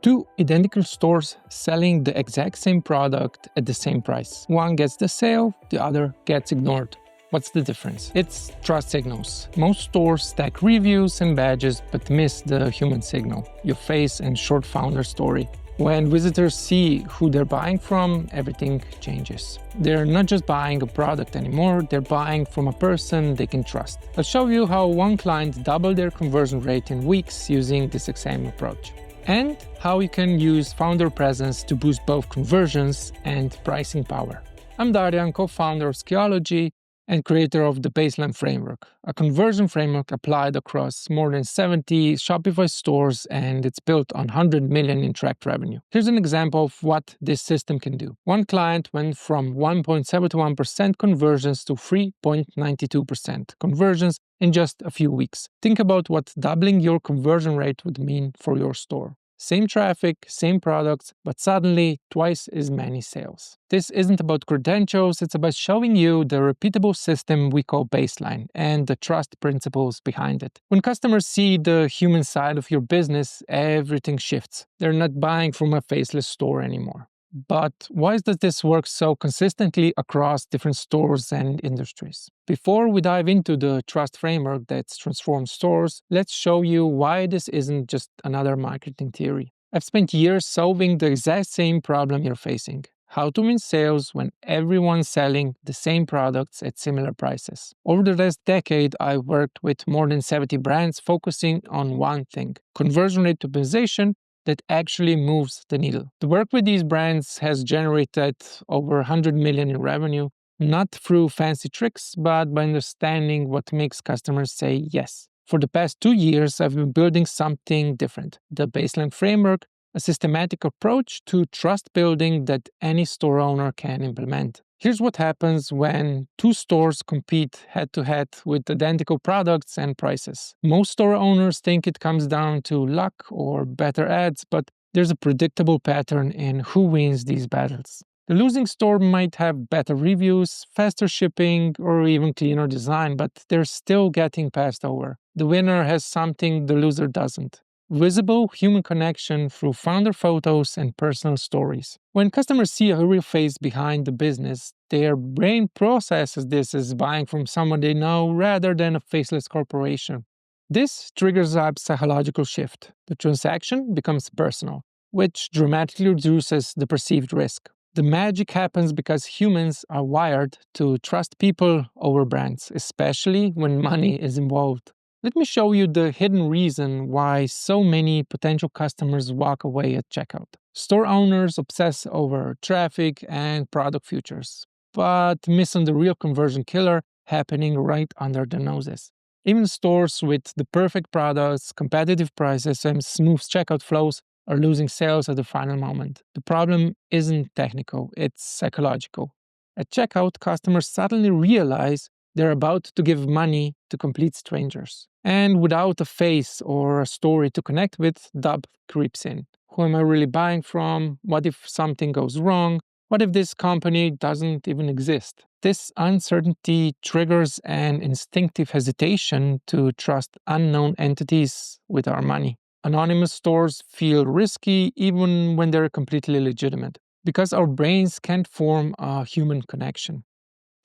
Two identical stores selling the exact same product at the same price. One gets the sale, the other gets ignored. What's the difference? It's trust signals. Most stores stack reviews and badges but miss the human signal, your face and short founder story. When visitors see who they're buying from, everything changes. They're not just buying a product anymore, they're buying from a person they can trust. I'll show you how one client doubled their conversion rate in weeks using this same approach, and how you can use founder presence to boost both conversions and pricing power. I'm Darian, co-founder of Skuology and creator of the Baseline Framework, a conversion framework applied across more than 70 Shopify stores, and it's built on 100 million in tracked revenue. Here's an example of what this system can do. One client went from 1.71% conversions to 3.92% conversions in just a few weeks. Think about what doubling your conversion rate would mean for your store. Same traffic, same products, but suddenly twice as many sales. This isn't about credentials, it's about showing you the repeatable system we call Baseline and the trust principles behind it. When customers see the human side of your business, everything shifts. They're not buying from a faceless store anymore. But why does this work so consistently across different stores and industries? Before we dive into the trust framework that's transformed stores, let's show you why this isn't just another marketing theory. I've spent years solving the exact same problem you're facing. How to win sales when everyone's selling the same products at similar prices. Over the last decade, I've worked with more than 70 brands focusing on one thing: conversion rate optimization that actually moves the needle. The work with these brands has generated over 100 million in revenue, not through fancy tricks, but by understanding what makes customers say yes. For the past 2 years, I've been building something different: the Baseline Framework, a systematic approach to trust building that any store owner can implement. Here's what happens when two stores compete head-to-head with identical products and prices. Most store owners think it comes down to luck or better ads, but there's a predictable pattern in who wins these battles. The losing store might have better reviews, faster shipping, or even cleaner design, but they're still getting passed over. The winner has something the loser doesn't: visible human connection through founder photos and personal stories. When customers see a real face behind the business, their brain processes this as buying from someone they know rather than a faceless corporation. This triggers a psychological shift. The transaction becomes personal, which dramatically reduces the perceived risk. The magic happens because humans are wired to trust people over brands, especially when money is involved. Let me show you the hidden reason why so many potential customers walk away at checkout. Store owners obsess over traffic and product features, but miss on the real conversion killer happening right under their noses. Even stores with the perfect products, competitive prices, and smooth checkout flows are losing sales at the final moment. The problem isn't technical, it's psychological. At checkout, customers suddenly realize they're about to give money to complete strangers. And without a face or a story to connect with, doubt creeps in. Who am I really buying from? What if something goes wrong? What if this company doesn't even exist? This uncertainty triggers an instinctive hesitation to trust unknown entities with our money. Anonymous stores feel risky even when they're completely legitimate, because our brains can't form a human connection.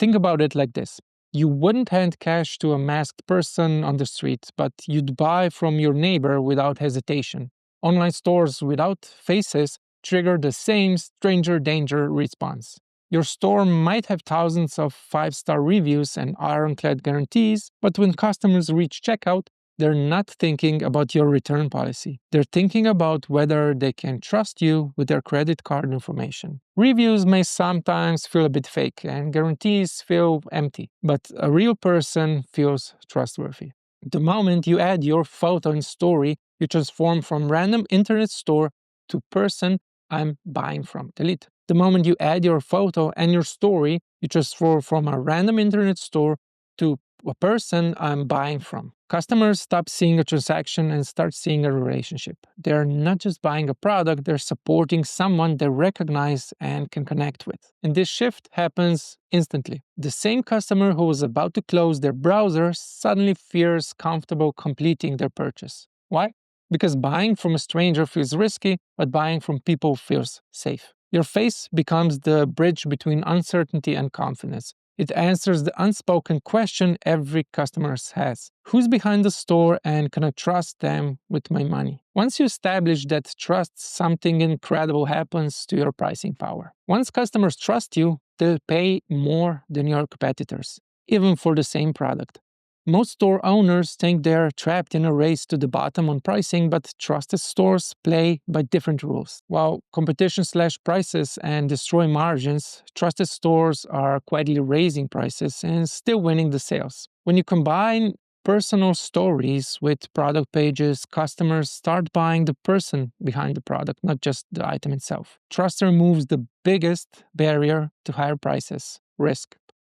Think about it like this. You wouldn't hand cash to a masked person on the street, but you'd buy from your neighbor without hesitation. Online stores without faces trigger the same stranger danger response. Your store might have thousands of 5-star reviews and ironclad guarantees, but when customers reach checkout, they're not thinking about your return policy. They're thinking about whether they can trust you with their credit card information. Reviews may sometimes feel a bit fake and guarantees feel empty, but a real person feels trustworthy. The moment you add your photo and story, you transform from random internet store to person I'm buying from. Delete. The moment you add your photo and your story, you transform from a random internet store to a person I'm buying from. Customers stop seeing a transaction and start seeing a relationship. They're not just buying a product, they're supporting someone they recognize and can connect with. And this shift happens instantly. The same customer who was about to close their browser suddenly feels comfortable completing their purchase. Why? Because buying from a stranger feels risky, but buying from people feels safe. Your face becomes the bridge between uncertainty and confidence. It answers the unspoken question every customer has. Who's behind the store and can I trust them with my money? Once you establish that trust, something incredible happens to your pricing power. Once customers trust you, they'll pay more than your competitors, even for the same product. Most store owners think they're trapped in a race to the bottom on pricing, but trusted stores play by different rules. While competition slashes prices and destroy margins, trusted stores are quietly raising prices and still winning the sales. When you combine personal stories with product pages, customers start buying the person behind the product, not just the item itself. Trust removes the biggest barrier to higher prices: risk.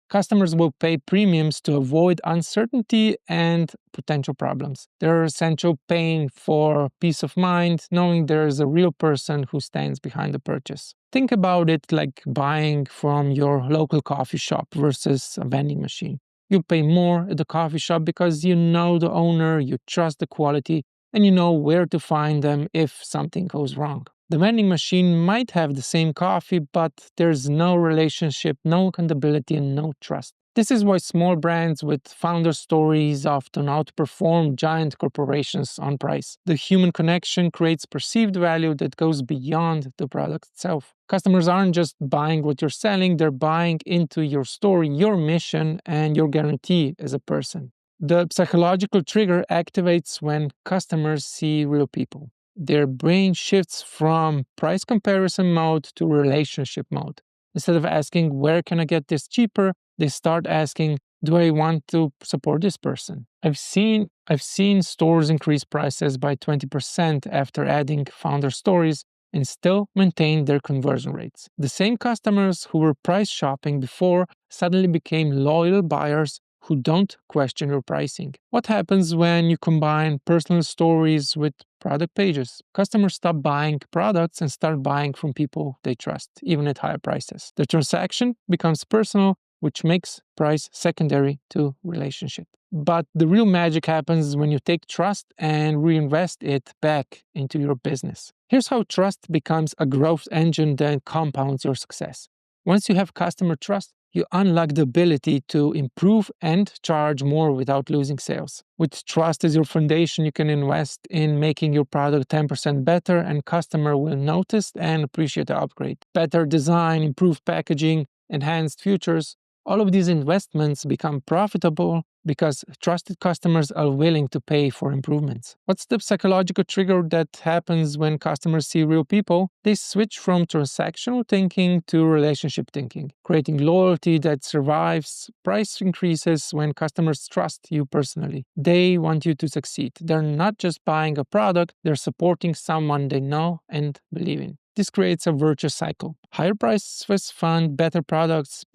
Customers will pay premiums to avoid uncertainty and potential problems. They're essentially paying for peace of mind, knowing there is a real person who stands behind the purchase. Think about it like buying from your local coffee shop versus a vending machine. You pay more at the coffee shop because you know the owner, you trust the quality, and you know where to find them if something goes wrong. The vending machine might have the same coffee, but there's no relationship, no accountability, and no trust. This is why small brands with founder stories often outperform giant corporations on price. The human connection creates perceived value that goes beyond the product itself. Customers aren't just buying what you're selling, they're buying into your story, your mission, and your guarantee as a person. The psychological trigger activates when customers see real people. Their brain shifts from price comparison mode to relationship mode. Instead of asking, where can I get this cheaper? They start asking, do I want to support this person? I've seen stores increase prices by 20% after adding founder stories and still maintain their conversion rates. The same customers who were price shopping before suddenly became loyal buyers who don't question your pricing. What happens when you combine personal stories with product pages? Customers stop buying products and start buying from people they trust, even at higher prices. The transaction becomes personal, which makes price secondary to relationship. But the real magic happens when you take trust and reinvest it back into your business. Here's how trust becomes a growth engine that compounds your success. Once you have customer trust, you unlock the ability to improve and charge more without losing sales. With trust as your foundation, you can invest in making your product 10% better, and customer will notice and appreciate the upgrade. Better design, improved packaging, enhanced features. All of these investments become profitable because trusted customers are willing to pay for improvements. What's the psychological trigger that happens when customers see real people? They switch from transactional thinking to relationship thinking, creating loyalty that survives price increases when customers trust you personally. They want you to succeed. They're not just buying a product, they're supporting someone they know and believe in. This creates a virtuous cycle. Higher prices fund better products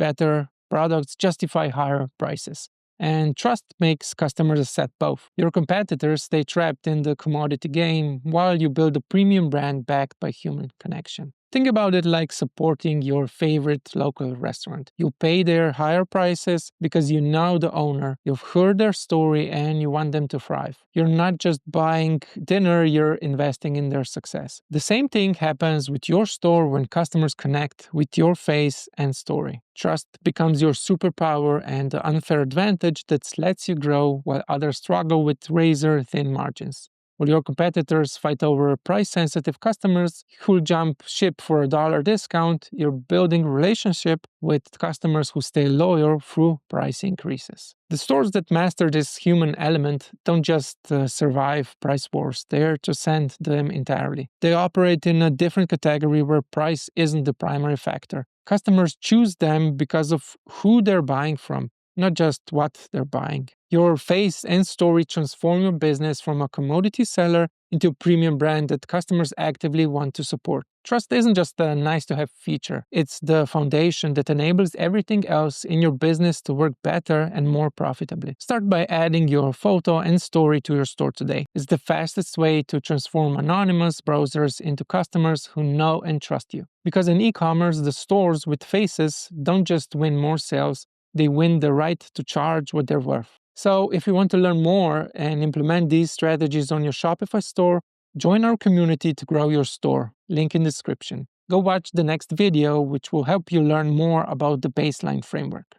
justify higher prices. And trust makes customers accept both. Your competitors stay trapped in the commodity game while you build a premium brand backed by human connection. Think about it like supporting your favorite local restaurant. You pay their higher prices because you know the owner, you've heard their story, and you want them to thrive. You're not just buying dinner, you're investing in their success. The same thing happens with your store when customers connect with your face and story. Trust becomes your superpower and the unfair advantage that lets you grow while others struggle with razor-thin margins. While your competitors fight over price-sensitive customers who'll jump ship for $1 discount, you're building relationship with customers who stay loyal through price increases. The stores that master this human element don't just survive price wars, they transcend them entirely. They operate in a different category where price isn't the primary factor. Customers choose them because of who they're buying from, not just what they're buying. Your face and story transform your business from a commodity seller into a premium brand that customers actively want to support. Trust isn't just a nice-to-have feature. It's the foundation that enables everything else in your business to work better and more profitably. Start by adding your photo and story to your store today. It's the fastest way to transform anonymous browsers into customers who know and trust you. Because in e-commerce, the stores with faces don't just win more sales, they win the right to charge what they're worth. So if you want to learn more and implement these strategies on your Shopify store, join our community to grow your store. Link in description. Go watch the next video, which will help you learn more about the baseline framework.